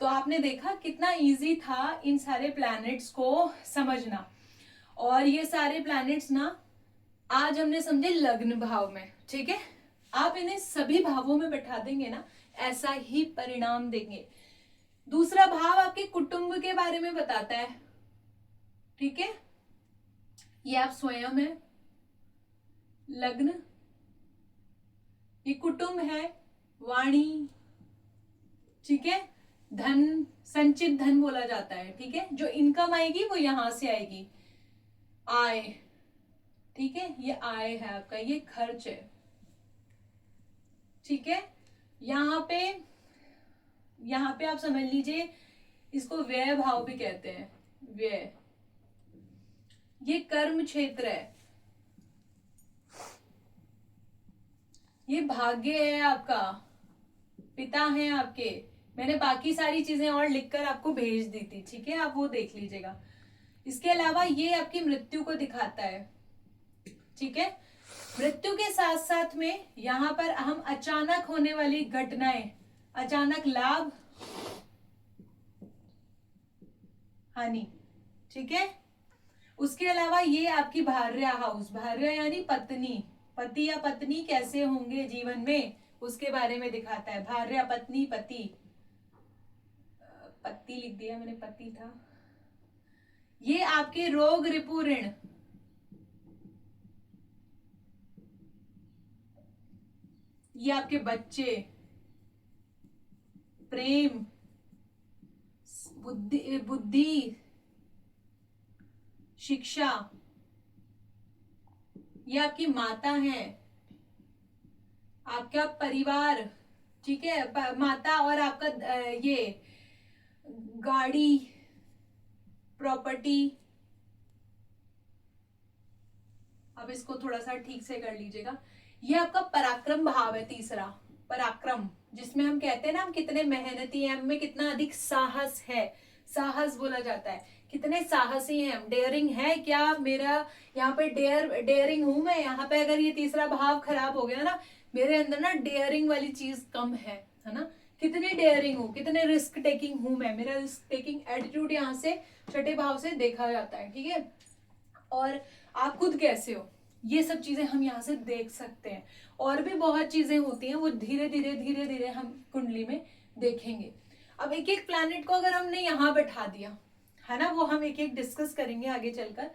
तो आपने देखा कितना इजी था इन सारे प्लैनेट्स को समझना। और ये सारे प्लैनेट्स ना आज हमने समझे लग्न भाव में। ठीक है, आप इन्हें सभी भावों में बैठा देंगे ना, ऐसा ही परिणाम देंगे। दूसरा भाव आपके कुटुंब के बारे में बताता है। ठीक है, ये आप स्वयं है, लग्न, ये कुटुंब है, वाणी। ठीक है, धन, संचित धन बोला जाता है। ठीक है, जो इनकम आएगी वो यहां से आएगी, आय। ठीक है, ये आय है आपका, ये खर्च है। ठीक है, यहाँ पे आप समझ लीजिए इसको व्यय भाव भी कहते हैं, व्यय। ये कर्म क्षेत्र है, ये भाग्य है आपका, पिता है आपके। मैंने बाकी सारी चीजें और लिखकर आपको भेज दी थी, ठीक है, आप वो देख लीजिएगा। इसके अलावा ये आपकी मृत्यु को दिखाता है। ठीक है, मृत्यु के साथ साथ में यहां पर हम अचानक होने वाली घटनाएं, अचानक लाभ, हानि। ठीक है, उसके अलावा ये आपकी भार्या हाउस, भार्या यानी पत्नी, पति या पत्नी कैसे होंगे जीवन में उसके बारे में दिखाता है। भार्या, पत्नी, पति, पति लिख दिया मैंने, पति था। ये आपके रोग, रिपु, ऋण, ये आपके बच्चे, प्रेम, बुद्धि, शिक्षा, ये आपकी माता है, आपका परिवार। ठीक है, माता और आपका ये गाड़ी, प्रॉपर्टी। अब इसको थोड़ा सा ठीक से कर लीजिएगा। ये आपका पराक्रम भाव है, तीसरा पराक्रम, जिसमें हम कहते हैं ना हम कितने मेहनती हैं, हमें कितना अधिक साहस है, साहस बोला जाता है। कितने साहसी हैं हम, डेयरिंग है क्या मेरा, यहाँ पे डेयरिंग हूं मैं। यहाँ पे अगर ये तीसरा भाव खराब हो गया ना, मेरे अंदर ना डेयरिंग वाली चीज कम है ना। कितनी डेयरिंग हूँ, कितने रिस्क टेकिंग हूं मैं, मेरा रिस्क टेकिंग एटीट्यूड यहाँ से छठे भाव से देखा जाता है, ठीक है। और आप खुद कैसे हो, ये सब चीजें हम यहाँ से देख सकते हैं। और भी बहुत चीजें होती हैं, वो धीरे धीरे हम कुंडली में देखेंगे। अब एक एक प्लैनेट को अगर हमने यहाँ बैठा दिया है ना, वो हम एक एक डिस्कस करेंगे आगे चलकर।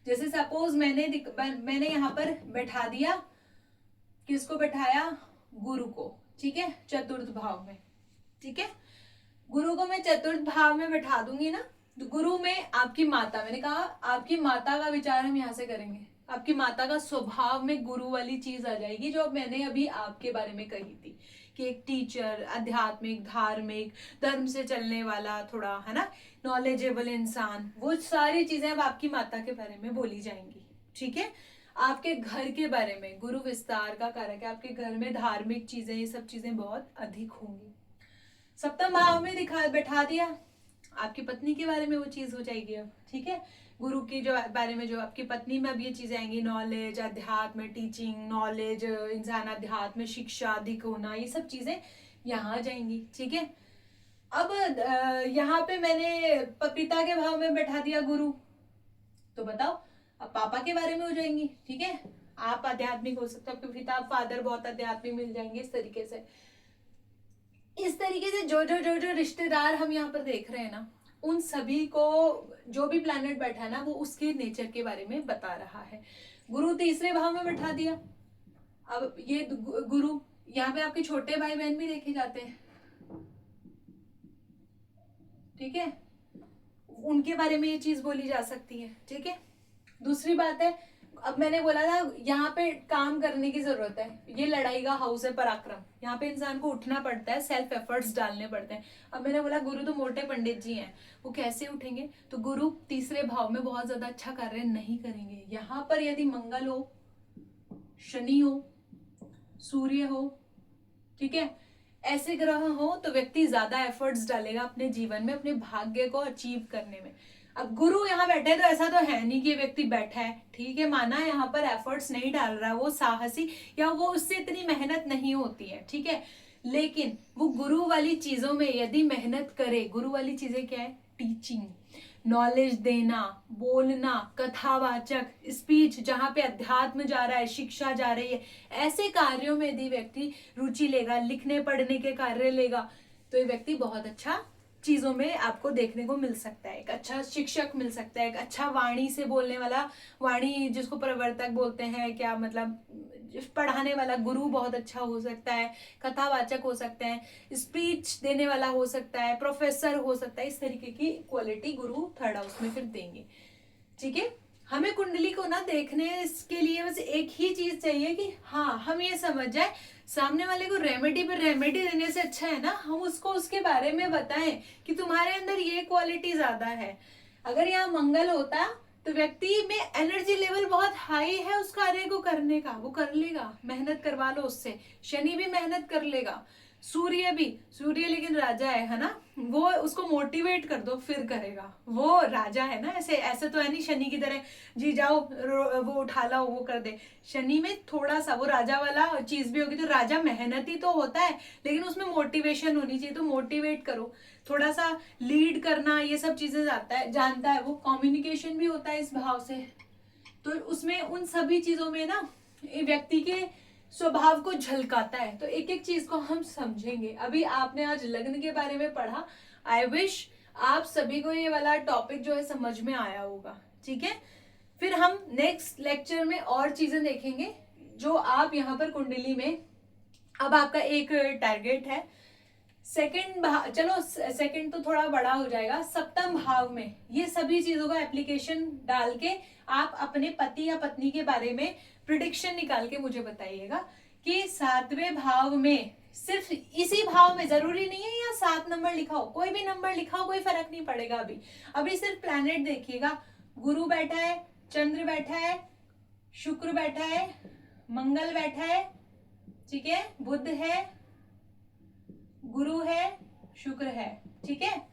जैसे सपोज मैंने यहाँ पर बैठा दिया, किसको बैठाया, गुरु को, ठीक है, चतुर्थ भाव में, ठीक है। गुरु को मैं चतुर्थ भाव में बैठा दूंगी ना, तो गुरु में आपकी माता, मैंने कहा आपकी माता का विचार हम यहाँ से करेंगे। आपकी माता का स्वभाव में गुरु वाली चीज आ जाएगी, जो मैंने अभी आपके बारे में कही थी कि एक टीचर, आध्यात्मिक, धार्मिक, धर्म से चलने वाला, थोड़ा है ना नॉलेजेबल इंसान, वो सारी चीजें अब आपकी माता के बारे में बोली जाएंगी, ठीक है। आपके घर के बारे में, गुरु विस्तार का कारक है, आपके घर में धार्मिक चीजें, ये सब चीजें बहुत अधिक होंगी। सप्तम भाव में बैठा दिया, आपकी पत्नी के बारे में वो चीज हो जाएगी अब, ठीक है। गुरु की जो बारे में, जो आपकी पत्नी में अब ये चीजें आएंगी, नॉलेज, अध्यात्म, टीचिंग, नॉलेज, इंसान अध्यात्म, शिक्षा अधिक होना, ये सब चीजें यहाँ आ जाएंगी, ठीक है। अब यहाँ पे मैंने पिता के भाव में बैठा दिया गुरु, तो बताओ अब पापा के बारे में हो जाएंगी, ठीक है। आप आध्यात्मिक हो सकते हो, आपके पिता फादर बहुत आध्यात्मिक मिल जाएंगे। इस तरीके से जो रिश्तेदार हम यहाँ पर देख रहे हैं ना, उन सभी को जो भी प्लैनेट बैठा है ना, वो उसके नेचर के बारे में बता रहा है। गुरु तीसरे भाव में बैठा दिया, अब ये गुरु, यहाँ पे आपके छोटे भाई बहन भी देखे जाते हैं, ठीक है, उनके बारे में ये चीज बोली जा सकती है, ठीक है। दूसरी बात है, अब मैंने बोला था यहाँ पे काम करने की जरूरत है, ये लड़ाई का हाउस है पराक्रम, यहाँ पे इंसान को उठना पड़ता है, सेल्फ एफर्ट्स डालने पड़ते हैं। अब मैंने बोला गुरु तो मोटे पंडित जी हैं, वो कैसे उठेंगे, तो गुरु तीसरे भाव में बहुत ज्यादा अच्छा कार्य नहीं करेंगे। यहाँ पर यदि मंगल हो, शनि हो, सूर्य हो, ठीक है, ऐसे ग्रह हो, तो व्यक्ति ज्यादा एफर्ट्स डालेगा अपने जीवन में, अपने भाग्य को अचीव करने में। अब गुरु यहाँ बैठे तो ऐसा तो है नहीं कि व्यक्ति बैठा है, ठीक है, माना यहाँ पर एफर्ट्स नहीं डाल रहा, वो साहसी, या वो उससे इतनी मेहनत नहीं होती है, ठीक है, लेकिन वो गुरु वाली चीजों में यदि मेहनत करे, गुरु वाली चीजें क्या है, टीचिंग, नॉलेज देना, बोलना, कथावाचक, स्पीच, जहां पे अध्यात्म जा रहा है, शिक्षा जा रही है, ऐसे कार्यों में यदि व्यक्ति रुचि लेगा, लिखने पढ़ने के कार्य लेगा, तो ये व्यक्ति बहुत अच्छा चीजों में आपको देखने को मिल सकता है। एक अच्छा शिक्षक मिल सकता है, एक अच्छा वाणी से बोलने वाला, वाणी जिसको प्रवर्तक बोलते हैं, क्या मतलब पढ़ाने वाला गुरु बहुत अच्छा हो सकता है, कथावाचक हो सकते हैं, स्पीच देने वाला हो सकता है, प्रोफेसर हो सकता है। इस तरीके की क्वालिटी गुरु थर्ड हाउस में फिर देंगे, ठीक है। हमें कुंडली को ना देखने के लिए बस एक ही चीज चाहिए कि हाँ, हम ये समझ जाए, सामने वाले को रेमेडी पर रेमेडी देने से अच्छा है ना हम उसको उसके बारे में बताएं कि तुम्हारे अंदर ये क्वालिटी ज्यादा है। अगर यहाँ मंगल होता तो व्यक्ति में एनर्जी लेवल बहुत हाई है उस कार्य को करने का, वो कर लेगा, मेहनत करवा लो उससे। शनि भी मेहनत कर लेगा, सूर्य भी, सूर्य लेकिन राजा है ना, वो उसको मोटिवेट कर दो फिर करेगा, वो राजा है ना, ऐसे ऐसे तो है नहीं शनि की तरह जी जाओ वो उठा लाओ वो कर दे। शनि में थोड़ा सा वो राजा वाला चीज भी होगी, तो राजा मेहनती तो होता है लेकिन उसमें मोटिवेशन होनी चाहिए, तो मोटिवेट करो, थोड़ा सा लीड करना, ये सब चीजें जानता है वो, कम्युनिकेशन भी होता है इस भाव से, तो उसमें उन सभी चीजों में ना व्यक्ति के स्वभाव को झलकाता है। तो एक एक चीज को हम समझेंगे। अभी आपने आज लग्न के बारे में पढ़ा, आई विश आप सभी को ये वाला टॉपिक जो है समझ में आया होगा, ठीक है। फिर हम नेक्स्ट लेक्चर में और चीजें देखेंगे जो आप यहाँ पर कुंडली में, अब आपका एक टारगेट है सेकंड भाव, चलो सेकंड तो थोड़ा बड़ा हो जाएगा, सप्तम भाव में ये सभी चीजों का एप्लीकेशन डाल के आप अपने पति या पत्नी के बारे में प्रिडिक्शन निकाल के मुझे बताइएगा कि सातवें भाव में, सिर्फ इसी भाव में, जरूरी नहीं है या 7 नंबर लिखाओ, कोई भी नंबर लिखाओ, कोई फर्क नहीं पड़ेगा। अभी सिर्फ प्लैनेट देखिएगा, गुरु बैठा है, चंद्र बैठा है, शुक्र बैठा है, मंगल बैठा है, ठीक है, बुध है, गुरु है, शुक्र है, ठीक है।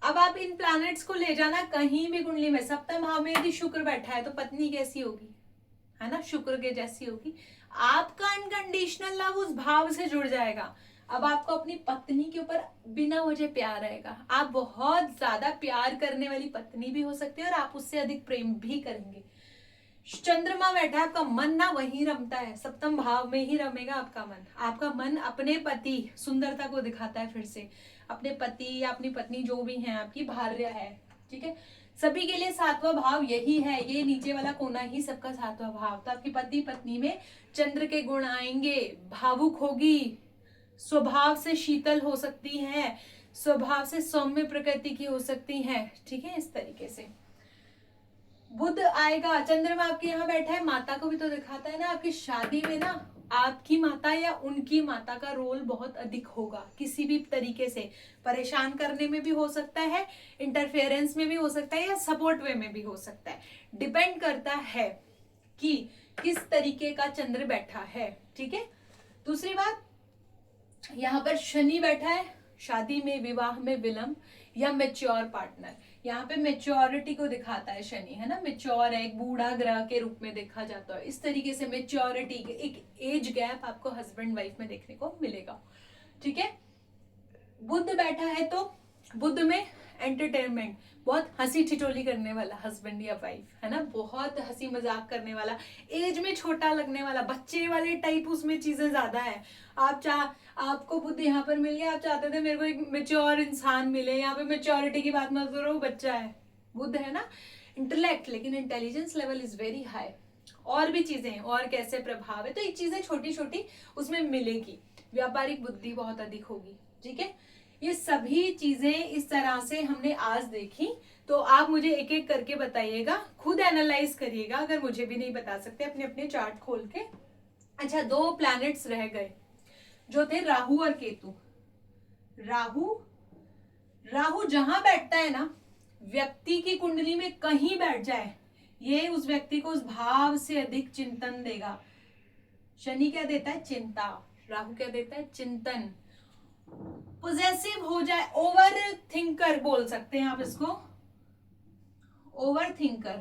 अब आप इन प्लैनेट्स को ले जाना कहीं भी कुंडली में, सप्तम भाव में यदि शुक्र बैठा है तो पत्नी कैसी होगी, है ना, शुक्र के जैसी होगी। आपका अनकंडीशनल लव उस भाव से जुड़ जाएगा। अब आपको अपनी पत्नी के ऊपर बिना वजह प्यार आएगा, आप बहुत ज्यादा प्यार करने वाली पत्नी भी हो सकती है और आप उससे अधिक प्रेम भी करेंगे। चंद्रमा बैठा है, आपका मन ना वहीं रमता है, सप्तम भाव में ही रमेगा आपका मन। आपका मन अपने पति, सुंदरता को दिखाता है, फिर से अपने पति या अपनी पत्नी जो भी है, आपकी भार्य है, ठीक है, सभी के लिए सातवां भाव यही है, ये नीचे वाला कोना ही सबका सातवां भाव। तो आपकी पति पत्नी में चंद्र के गुण आएंगे, भावुक होगी, स्वभाव से शीतल हो सकती है, स्वभाव से सौम्य प्रकृति की हो सकती है, ठीक है, इस तरीके से। बुध आएगा, चंद्रमा आपके यहाँ बैठा है, माता को भी तो दिखाता है ना। आपकी शादी में ना आपकी माता या उनकी माता का रोल बहुत अधिक होगा, किसी भी तरीके से परेशान करने में भी हो सकता है, इंटरफेरेंस में भी हो सकता है, या सपोर्ट वे में भी हो सकता है। डिपेंड करता है कि किस तरीके का चंद्र बैठा है, ठीक है। दूसरी बात, यहाँ पर शनि बैठा है, शादी में, विवाह में विलंब या मेच्योर पार्टनर, यहाँ पे मेच्योरिटी को दिखाता है शनि, है ना, मेच्योर है, एक बूढ़ा ग्रह के रूप में देखा जाता है। इस तरीके से मेच्योरिटी, एक एज गैप आपको हस्बैंड वाइफ में देखने को मिलेगा, ठीक है। बुध बैठा है तो बुध में एंटरटेनमेंट, बहुत हंसी ठिठोली करने वाला हस्बैंड या वाइफ, है ना, बहुत हंसी मजाक करने वाला, एज में छोटा लगने वाला, बच्चे वाले टाइप उसमें चीजें ज्यादा है। आपको बुद्ध यहाँ पर मिल गया, आप चाहते थे मेरे को एक मेच्योर इंसान मिले, यहाँ पे मेच्योरिटी की बात मत करो, बच्चा है, बुद्ध है ना, इंटेलेक्ट, लेकिन intelligence level is very high. और भी चीजें हैं, और कैसे प्रभाव है, तो ये चीजें छोटी छोटी उसमें मिलेगी, व्यापारिक बुद्धि बहुत अधिक होगी, ठीक है। ये सभी चीजें इस तरह से हमने आज देखी, तो आप मुझे एक एक करके बताइएगा, खुद एनालाइज करिएगा, अगर मुझे भी नहीं बता सकते अपने अपने चार्ट खोल के। अच्छा, 2 प्लैनेट्स रह गए जो थे राहु और केतु। राहु जहां बैठता है ना, व्यक्ति की कुंडली में कहीं बैठ जाए, ये उस व्यक्ति को उस भाव से अधिक चिंतन देगा। शनि क्या देता है, चिंता, राहु क्या देता है, चिंतन। पोजेसिव हो जाए, ओवर थिंकर बोल सकते हैं आप इसको, ओवर थिंकर,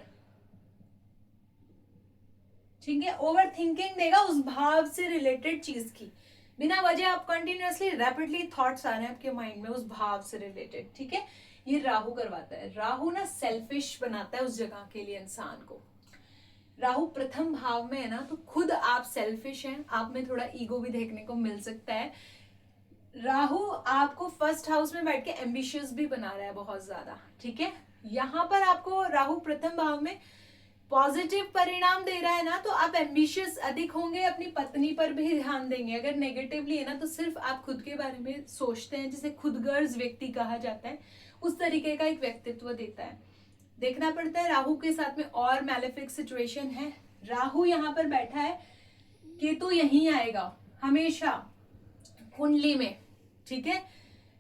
ठीक है, ओवर थिंकिंग देगा उस भाव से रिलेटेड चीज की, बिना वजह आप कंटिन्यूअसली रैपिडली थॉट्स आ रहे हैं आपके माइंड में उस भाव से रिलेटेड, ठीक है। ये राहु करवाता है। राहु ना सेल्फिश बनाता है उस जगह के लिए इंसान को। राहु प्रथम भाव में है ना, तो खुद आप सेल्फिश हैं, आप में थोड़ा ईगो भी देखने को मिल सकता है। राहु आपको फर्स्ट हाउस में बैठ के एम्बिशियस भी बना रहा है बहुत ज्यादा, ठीक है। यहाँ पर आपको राहु प्रथम भाव में पॉजिटिव परिणाम दे रहा है ना, तो आप एम्बिशियस अधिक होंगे, अपनी पत्नी पर भी ध्यान देंगे। अगर नेगेटिवली है ना, तो सिर्फ आप खुद के बारे में सोचते हैं, जिसे खुदगर्ज व्यक्ति कहा जाता है, उस तरीके का एक व्यक्तित्व देता है। देखना पड़ता है राहु के साथ में और मैलेफिक सिचुएशन है। राहु यहाँ पर बैठा है, केतु यहीं आएगा हमेशा कुंडली में, ठीक है।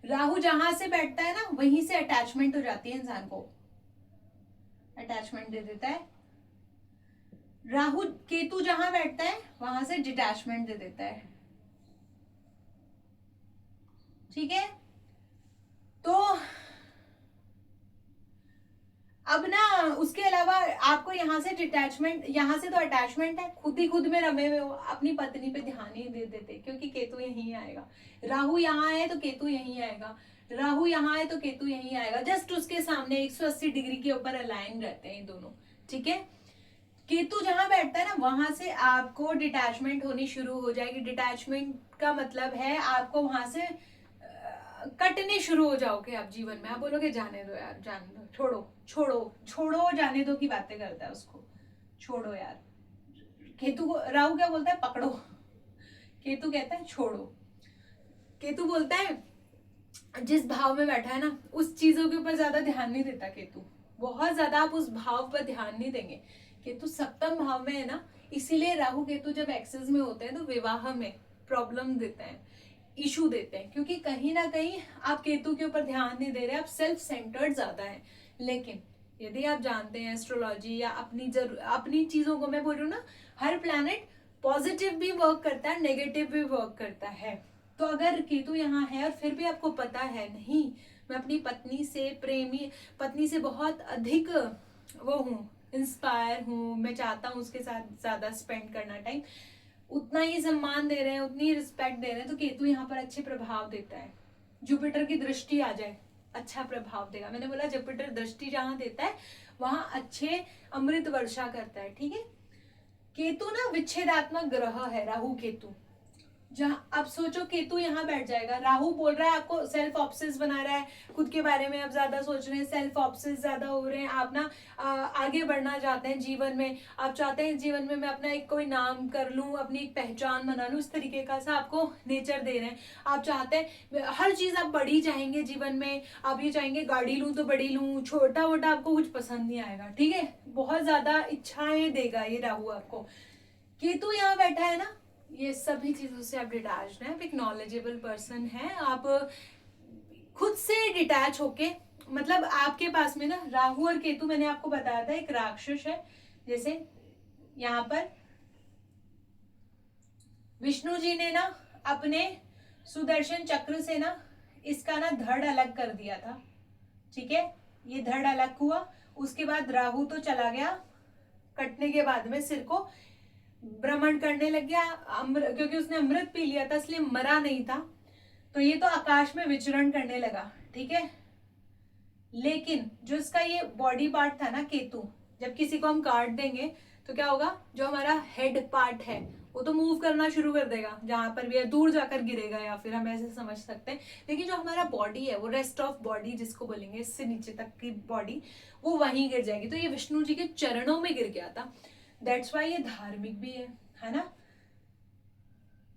राहु जहां से बैठता है ना, वहीं से अटैचमेंट हो जाती है, इंसान को अटैचमेंट दे देता है। राहु केतु जहां बैठता है वहां से डिटैचमेंट दे देता है, ठीक है। तो अब ना उसके अलावा आपको यहाँ से डिटैचमेंट, यहाँ से तो अटैचमेंट है, खुद ही खुद में रमे हुए हो, अपनी पत्नी पे ध्यान ही दे देते, क्योंकि केतु यहीं आएगा। राहु यहाँ है तो केतु यहीं आएगा, राहु यहाँ है तो केतु यहीं आएगा, जस्ट उसके सामने 180 डिग्री के ऊपर अलाइन रहते हैं दोनों, ठीक है। केतु जहां बैठता है ना, वहां से आपको डिटैचमेंट होनी शुरू हो जाएगी। डिटैचमेंट का मतलब है आपको वहां से कटने शुरू हो जाओगे आप जीवन में। आप बोलोगे जाने दो यार, जाने दो, छोड़ो छोड़ो छोड़ो, जाने दो की बातें करता है, उसको छोड़ो यार। केतु को राहु क्या बोलता है, पकड़ो, केतु कहता है छोड़ो। केतु बोलता है जिस भाव में बैठा है ना, उस चीजों के ऊपर ज्यादा ध्यान नहीं देता केतु, बहुत ज्यादा आप उस भाव पर ध्यान नहीं देंगे। केतु सप्तम भाव में है ना, इसीलिए राहु केतु जब एक्सेस में होते हैं तो विवाह में प्रॉब्लम देते हैं, इशू देते हैं, क्योंकि कहीं ना कहीं आप केतु के ऊपर ध्यान नहीं दे रहे, आप सेल्फ सेंटर्ड ज्यादा है। लेकिन यदि आप जानते हैं एस्ट्रोलॉजी या अपनी चीजों को, मैं बोल रही हूँ ना, हर प्लैनेट पॉजिटिव भी वर्क करता है, नेगेटिव भी वर्क करता है। तो अगर केतु यहाँ है और फिर भी आपको पता है नहीं मैं अपनी पत्नी से बहुत अधिक वो हूँ, इंस्पायर हूँ, मैं चाहता हूँ उसके साथ ज्यादा स्पेंड करना टाइम, उतना ही सम्मान दे रहे हैं, उतनी रिस्पेक्ट दे रहे हैं, तो केतु यहाँ पर अच्छे प्रभाव देता है। जुपिटर की दृष्टि आ जाए, अच्छा प्रभाव देगा। मैंने बोला जुपिटर दृष्टि जहां देता है वहां अच्छे अमृत वर्षा करता है, ठीक है। केतु ना विच्छेदात्मक ग्रह है, राहु केतु। जहां अब सोचो केतु यहाँ बैठ जाएगा, राहु बोल रहा है आपको सेल्फ ऑब्सेस बना रहा है, खुद के बारे में आप ज्यादा सोच रहे हैं, सेल्फ ऑब्सेस ज्यादा हो रहे हैं, आप ना आगे बढ़ना चाहते हैं जीवन में, आप चाहते हैं जीवन में मैं अपना एक कोई नाम कर लूं, अपनी एक पहचान बना लूं, इस तरीके का सा आपको नेचर दे रहे हैं। आप चाहते हैं हर चीज आप बड़ी चाहेंगे जीवन में, आप ये चाहेंगे गाड़ी लूं तो बड़ी लूं, छोटा मोटा आपको कुछ पसंद नहीं आएगा, ठीक है। बहुत ज्यादा इच्छाएं देगा ये राहु आपको। केतु यहाँ बैठा है ना, ये सभी चीजों से आप डिटैच हैं, आप एक नॉलेजेबल पर्सन है, आप खुद से डिटैच होके, मतलब आपके पास में ना राहु और केतु, मैंने आपको बताया था एक राक्षस है, जैसे यहाँ पर विष्णु जी ने ना अपने सुदर्शन चक्र से ना इसका ना धड़ अलग कर दिया था, ठीक है। ये धड़ अलग हुआ, उसके बाद राहु तो चला गया, कटने के बाद में सिर को भ्रमण करने लग गया, क्योंकि उसने अमृत पी लिया था इसलिए मरा नहीं था, तो ये तो आकाश में विचरण करने लगा, ठीक है। लेकिन जो इसका ये बॉडी पार्ट था ना केतु, जब किसी को हम काट देंगे तो क्या होगा, जो हमारा हेड पार्ट है वो तो मूव करना शुरू कर देगा, जहां पर भी दूर जाकर गिरेगा, या फिर हम ऐसे समझ सकते हैं। लेकिन जो हमारा बॉडी है, वो रेस्ट ऑफ बॉडी जिसको बोलेंगे, इससे नीचे तक की बॉडी, वो वहीं गिर जाएगी। तो ये विष्णु जी के चरणों में गिर गया था, दैट्स वाई ये धार्मिक भी है ना।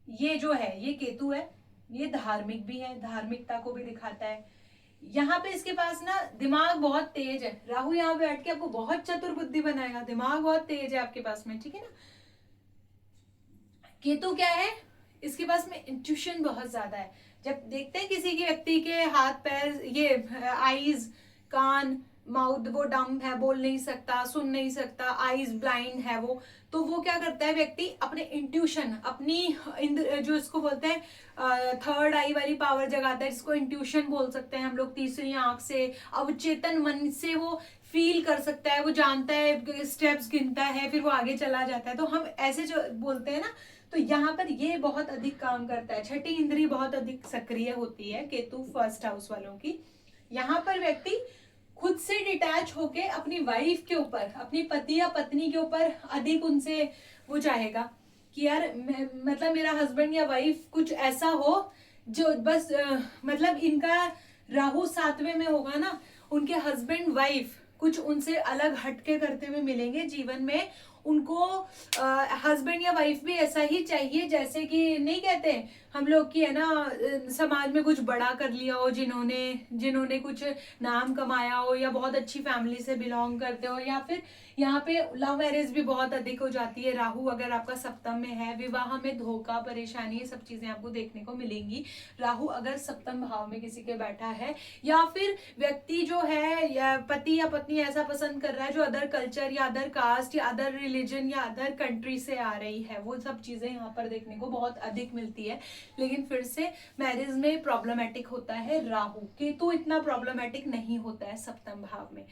ये जो है ये केतु है, ये धार्मिक भी है, धार्मिकता को भी दिखाता है। यहाँ पे इसके पास ना दिमाग बहुत तेज है, राहु यहाँ पे बैठ के आपको बहुत चतुर बुद्धि बनाएगा, दिमाग बहुत तेज है आपके पास में, ठीक है ना। केतु क्या है, इसके पास में इंट्यूशन बहुत ज्यादा है। जब देखते हैं किसी के व्यक्ति के हाथ पैर, ये आईज, कान, माउथ वो डम्ब है, बोल नहीं सकता, सुन नहीं सकता, आईज ब्लाइंड है वो, तो वो क्या करता है व्यक्ति, अपने इंट्यूशन, अपनी जो इसको बोलते हैं थर्ड आई वाली पावर जगाता है, जिसको इंट्यूशन बोल सकते हैं हम लोग, तीसरी आंख से, अवचेतन मन से वो फील कर सकता है, वो जानता है, स्टेप्स गिनता है, फिर वो आगे चला जाता है। तो हम ऐसे जो बोलते हैं ना, तो यहाँ पर ये बहुत अधिक काम करता है, छठी इंद्री बहुत अधिक सक्रिय होती है केतु फर्स्ट हाउस वालों की। यहाँ पर व्यक्ति खुद से डिटैच होके अपनी वाइफ के ऊपर, अपनी पति या पत्नी के ऊपर अधिक उनसे वो चाहेगा कि यार मतलब मेरा हस्बैंड या वाइफ कुछ ऐसा हो जो बस मतलब इनका राहु 7वें में होगा ना, उनके हस्बैंड वाइफ कुछ उनसे अलग हटके करते हुए मिलेंगे जीवन में। उनको हस्बैंड या वाइफ भी ऐसा ही चाहिए, जैसे कि नहीं कहते हम लोग की है ना, समाज में कुछ बड़ा कर लिया हो, जिन्होंने कुछ नाम कमाया हो, या बहुत अच्छी फैमिली से बिलोंग करते हो, या फिर यहाँ पे लव मैरिज भी बहुत अधिक हो जाती है। राहु अगर आपका सप्तम में है, विवाह में धोखा, परेशानी, ये सब चीजें आपको देखने को मिलेंगी। राहु अगर सप्तम भाव में किसी के बैठा है, या फिर व्यक्ति जो है या पति या पत्नी ऐसा पसंद कर रहा है जो अदर कल्चर या अदर कास्ट या अदर रिलीजन या अदर कंट्री से आ रही है, वो सब चीजें यहाँ पर देखने को बहुत अधिक मिलती है। लेकिन फिर से मैरिज में प्रॉब्लमेटिक होता है राहु, केतु इतना प्रॉब्लमेटिक नहीं होता है सप्तम भाव में।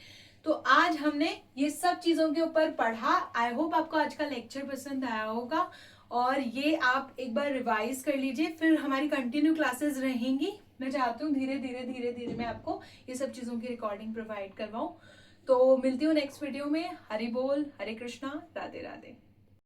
तो आज हमने ये सब चीजों के ऊपर पढ़ा। आई होप आपको आज का लेक्चर पसंद आया होगा, और ये आप एक बार रिवाइज कर लीजिए, फिर हमारी कंटिन्यू क्लासेस रहेंगी। मैं चाहती हूँ धीरे धीरे मैं आपको ये सब चीजों की रिकॉर्डिंग प्रोवाइड करवाऊं। तो मिलती हूँ नेक्स्ट वीडियो में। हरि बोल, हरे कृष्णा, राधे राधे।